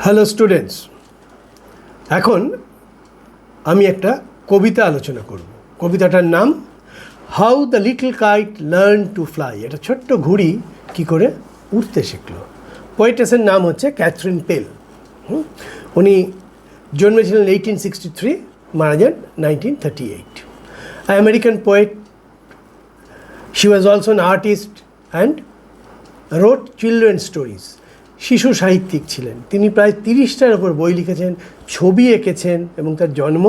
Hello students, এখন আমি একটা কবিতা আলোচনা করব। কবিতাটার নাম how the little kite learn to fly. এটা ছোট্ট ঘুড়ি কী করে উড়তে শিখলো। পোয়েটেসের নাম হচ্ছে ক্যাথরিন পেল। উনি জন্মেছিলেন 1863, মারা যান 1938। American poet. She was also an artist and wrote children stories. শিশু সাহিত্যিক ছিলেন তিনি। প্রায় 30টার ওপর বই লিখেছেন, ছবি এঁকেছেন এবং তার জন্ম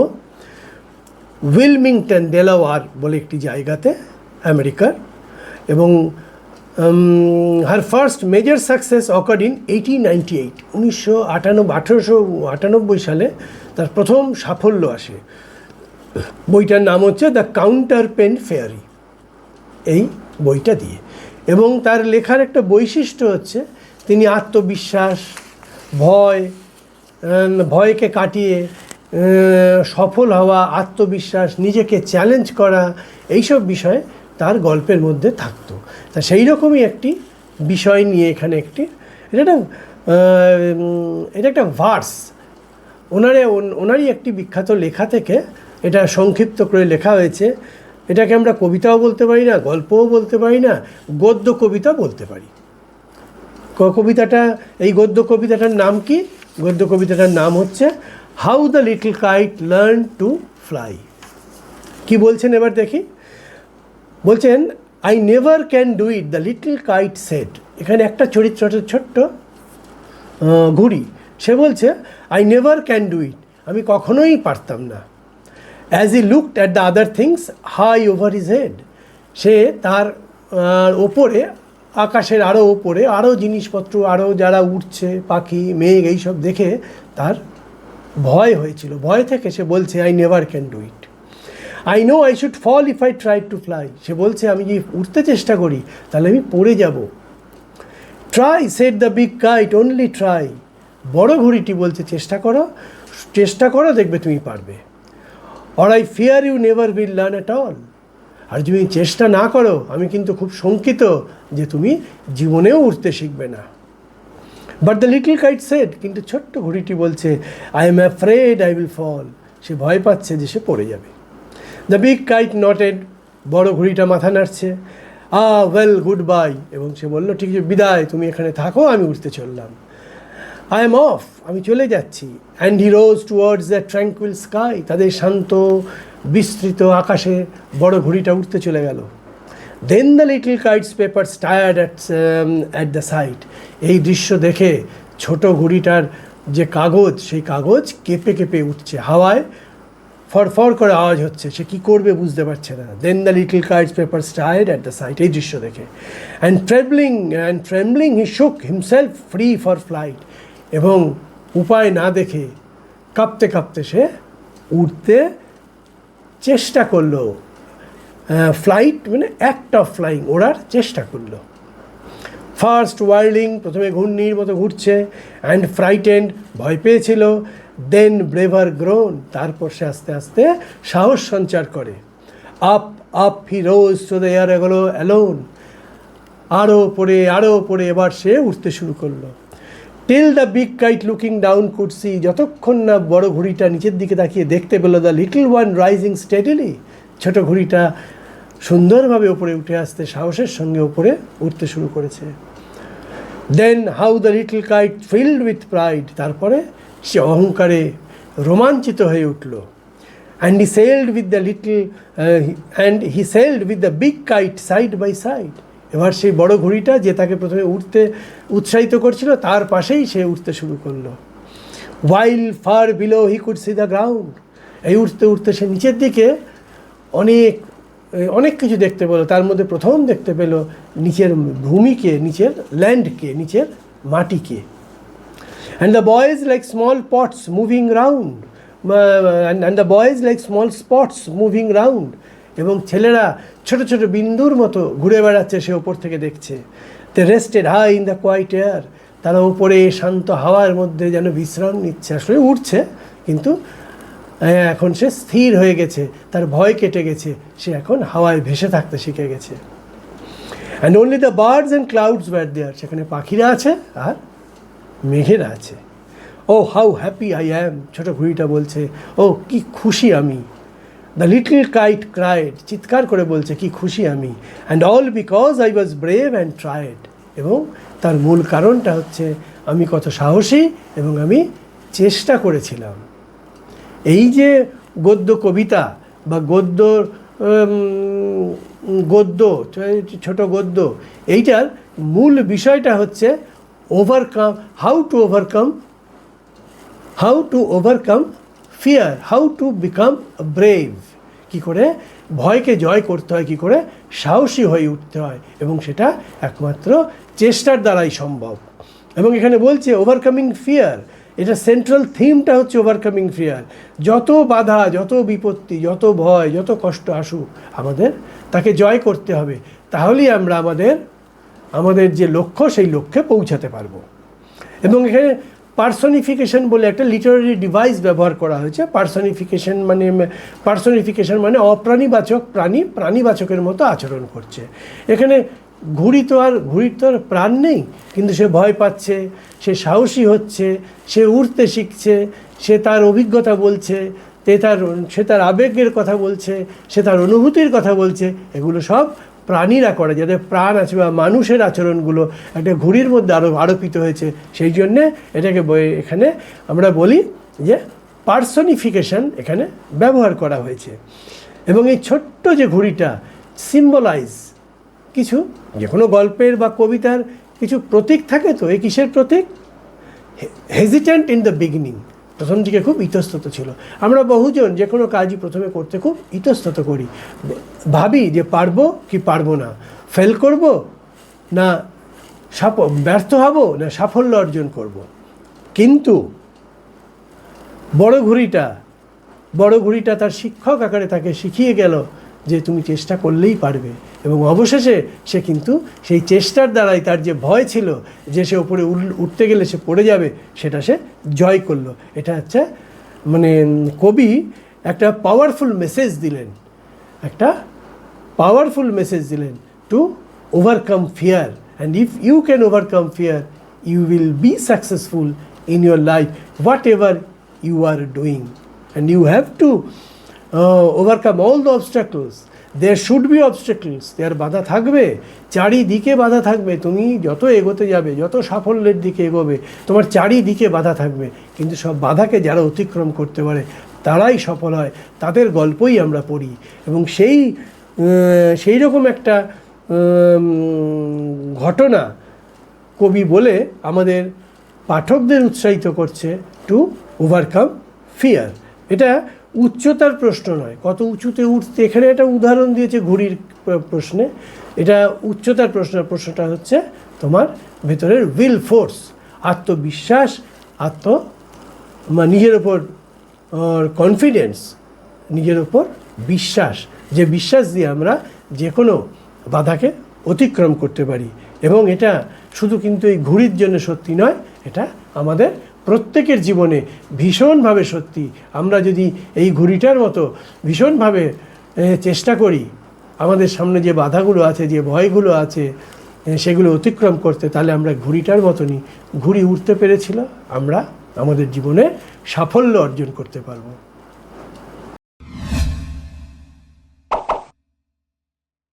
উইলমিংটন ডেলাওয়ার বলে একটি জায়গাতে আমেরিকার। এবং হার first major success occurred in 1898, 1898 সালে তার প্রথম সাফল্য আসে। বইটার নাম হচ্ছে দ্য কাউন্টারপেন ফেয়ারি, এই বইটা দিয়ে। এবং তার লেখার একটা বৈশিষ্ট্য হচ্ছে তিনি আত্মবিশ্বাস, ভয়কে কাটিয়ে সফল হওয়া, আত্মবিশ্বাস, নিজেকে চ্যালেঞ্জ করা, এইসব বিষয় তার গল্পের মধ্যে থাকতো। তা সেই রকমই একটি বিষয় নিয়ে এখানে এটা একটা ভার্স। ওনারই একটি বিখ্যাত লেখা থেকে এটা সংক্ষিপ্ত করে লেখা হয়েছে। এটাকে আমরা কবিতাও বলতে পারি না, গল্পও বলতে পারি না, গদ্য কবিতা বলতে পারি। এই গদ্য কবিতাটার নাম কি? গদ্য কবিতাটার নাম হচ্ছে how the little kite learn to fly. কি বলছেন এবার দেখি। বলছেন, I never can do it, the little kite said. এখানে একটা চরিত্রটা ছোট্ট ঘুড়ি, সে বলছে I never can do it, আমি কখনোই পারতাম না। As he looked at the other things high over his head. সে তার ওপরে, আকাশের আরও ওপরে আরও জিনিসপত্র, আরও যারা উঠছে, পাখি, মেঘ, এইসব দেখে তার ভয় হয়েছিল। ভয় থেকে সে বলছে I never can do it. I know I should fall if I try to fly. সে বলছে আমি যদি উঠতে চেষ্টা করি তাহলে আমি পড়ে যাব। Try said the big kite, only try. বড় ঘুড়িটি বলছে চেষ্টা করো, দেখবে তুমি পারবে। Or I fear you never will learn at all. আর যদি চেষ্টা না করো, আমি কিন্তু খুব শঙ্কিত যে তুমি জীবনেও উঠতে শিখবে না। But the little kite said, কিন্তু ছোট্ট ঘুড়িটি বলছে I am afraid I will fall. সে ভয় পাচ্ছে যে সে পড়ে যাবে। দ্য বিগ কাইট নটেড, বড় ঘুড়িটা মাথা নাড়ছে। ওয়েল গুড বাই, এবং সে বলল ঠিক আছে বিদায়, তুমি এখানে থাকো, আমি উঠতে চললাম। আই এম অফ, আমি চলে যাচ্ছি। And he rose towards the tranquil sky. তাদের শান্ত বিস্তৃত আকাশে বড় ঘুড়িটা উঠতে চলে গেল। Then the little kite's papers tired at the sight. এই দৃশ্য দেখে ছোট ঘুড়িটার যে কাগজ, সেই কাগজ কেঁপে কেঁপে উঠছে, হাওয়ায় ফরফর করে আওয়াজ হচ্ছে। সে কী করবে বুঝতে পারছে না। Then the little kite's papers tired at the sight, এই দৃশ্য দেখে। অ্যান্ড ট্রেমব্লিং হি শুক হিমসেলফ ফ্রি ফর ফ্লাইট। এবং উপায় না দেখে কাঁপতে কাঁপতে সে উঠতে চেষ্টা করলো। ফ্লাইট মানে অ্যাক্ট অফ ফ্লাইং, ওড়ার চেষ্টা করলো। ফার্স্ট ওয়ার্লিং, প্রথমে ঘূর্ণির মতো ঘুরছে। অ্যান্ড ফ্রাইটেন্ড, ভয় পেয়েছিল। দেন ব্রেভার গ্রোন, তারপর সে আস্তে আস্তে সাহস সঞ্চার করে। Up he rose to the air alone. আরও পড়ে এবার সে উঠতে শুরু করলো। Till the big kite looking down could see, যতক্ষণ না বড় ঘুড়িটা নিচের দিকে তাকিয়ে দেখতে পেল the little one rising steadily, ছোট ঘুড়িটা সুন্দরভাবে ওপরে উঠে আসতে সাহসের সঙ্গে ওপরে উঠতে শুরু করেছে। Then how the little kite filled with pride, তারপরে সে অহংকারে রোমাঞ্চিত হয়ে উঠল। And he sailed with the big kite side by side. এবার সেই বড় ঘুড়িটা যে তাকে প্রথমে উঠতে উৎসাহিত করছিল, তার পাশেই সে উঠতে শুরু করলো। While far below he could see the ground, এই উঠতে উঠতে সে নিচের দিকে অনেক কিছু দেখতে পেলো। তার মধ্যে প্রথম দেখতে পেলো নিচের ভূমিকে, নিচের ল্যান্ডকে, নিচের মাটিকে। And the boys like small pots moving round, moving round. এবং ছেলেরা ছোট ছোট বিন্দুর মতো ঘুরে বেড়াচ্ছে, সে ওপর থেকে দেখছে। They rested high in the quiet air, তারা ওপরে শান্ত হাওয়ার মধ্যে যেন বিশ্রাম নিচ্ছে। আসলে উঠছে, কিন্তু এখন সে স্থির হয়ে গেছে, তার ভয় কেটে গেছে, সে এখন হাওয়ায় ভেসে থাকতে শিখে গেছে। And only the birds and clouds were there, সেখানে পাখিরা আছে আর মেঘেরা আছে। Oh how happy I am, ছোটো ঘুড়িটা বলছে ও কি খুশি আমি। দ্য লিটল কাইট ক্রাইড, চিৎকার করে বলছে কি খুশি আমি। And all because I was brave and tried, এবং তার মূল কারণটা হচ্ছে আমি কত সাহসী এবং আমি চেষ্টা করেছিলাম। এই যে গদ্য কবিতা বা গদ্য ছোট গদ্য, এইটার মূল বিষয়টা হচ্ছে overcome, how to overcome fear, how to become brave, কী করে ভয়কে জয় করতে হয়, কী করে সাহসী হয়ে উঠতে হয়, এবং সেটা একমাত্র চেষ্টার দ্বারাই সম্ভব। এবং এখানে বলছে ওভারকামিং ফিয়ার, এটা সেন্ট্রাল থিমটা হচ্ছে ওভারকামিং ফিয়ার। যত বাধা, যত বিপত্তি, যত ভয়, যত কষ্ট আসুক, আমাদের তাকে জয় করতে হবে, তাহলেই আমরা আমাদের যে লক্ষ্য সেই লক্ষ্যে পৌঁছাতে পারবো। এবং এখানে পার্সনিফিকেশন বলে একটা লিটারারি ডিভাইস ব্যবহার করা হয়েছে। পার্সনিফিকেশন মানে অপ্রাণীবাচক প্রাণী প্রাণীবাচকের মতো আচরণ করছে। এখানে ঘুড়ির তো আর প্রাণ নেই, কিন্তু সে ভয় পাচ্ছে, সে সাহসী হচ্ছে, সে উড়তে শিখছে, সে তার অভিজ্ঞতা বলছে, সে তার আবেগের কথা বলছে, সে তার অনুভূতির কথা বলছে। এগুলো সব প্রাণীরা করে, যাদের প্রাণ আছে, বা মানুষের আচরণগুলো একটা ঘুড়ির মধ্যে আরোপিত হয়েছে। সেই জন্যে এটাকে এখানে আমরা বলি যে পার্সনিফিকেশন এখানে ব্যবহার করা হয়েছে। এবং এই ছোট্ট যে ঘুড়িটা সিম্বলাইজ কিছু, যে কোনো গল্পের বা কবিতার কিছু প্রতীক থাকে। তো এই কিসের প্রতীক? হেজিট্যান্ট ইন দ্য বিগিনিং, প্রথম দিকে খুব ইতস্তত ছিল। আমরা বহুজন যে কোনো কাজই প্রথমে করতে খুব ইতস্তত করি, ভাবি যে পারবো কি পারবো না, ফেল করব না ব্যর্থ হব না সাফল্য অর্জন করব। কিন্তু বড় ঘুড়িটা তার শিক্ষক আকারে তাকে শিখিয়ে গেল যে তুমি চেষ্টা করলেই পারবে। এবং অবশেষে সে কিন্তু সেই চেষ্টার দ্বারাই তার যে ভয় ছিল যে সে ওপরে উঠতে গেলে সে পড়ে যাবে, সেটা সে জয় করলো। এটা হচ্ছে মানে কবি একটা পাওয়ারফুল মেসেজ দিলেন to overcome fear. And if you can overcome fear, you will be successful in your life, whatever you are doing. And you have to overcome all the obstacles. There should be obstacles, there বাধা থাকবে, চারিদিকে বাধা থাকবে। তুমি যত এগোতে যাবে, যত সাফল্যের দিকে এগোবে, তোমার চারিদিকে বাধা থাকবে। কিন্তু সব বাধাকে যারা অতিক্রম করতে পারে তারাই সফল হয়, তাদের গল্পই আমরা পড়ি। এবং সেই রকম একটা ঘটনা কবি বলে আমাদের পাঠকদের উৎসাহিত করছে টু ওভারকাম ফিয়ার। এটা উচ্চতার প্রশ্ন নয়, কত উঁচুতে উঠতে, এখানে একটা উদাহরণ দিয়েছে ঘুড়ির প্রশ্নে। এটা উচ্চতার প্রশ্নটা হচ্ছে তোমার ভেতরের উইল ফোর্স, আত্মবিশ্বাস, নিজের ওপর কনফিডেন্স, নিজের ওপর বিশ্বাস, যে বিশ্বাস দিয়ে আমরা যে কোনো বাধাকে অতিক্রম করতে পারি। এবং এটা শুধু কিন্তু এই ঘুড়ির জন্য সত্যি নয়, এটা আমাদের প্রত্যেকের জীবনে ভীষণভাবে সত্যি। আমরা যদি এই ঘুড়িটার মতো ভীষণভাবে চেষ্টা করি আমাদের সামনে যে বাধাগুলো আছে, যে ভয়গুলো আছে, সেগুলো অতিক্রম করতে, তাহলে আমরা ঘুড়িটার মতনই, ঘুড়ি উঠতে পেরেছিল, আমরা আমাদের জীবনে সাফল্য অর্জন করতে পারবো।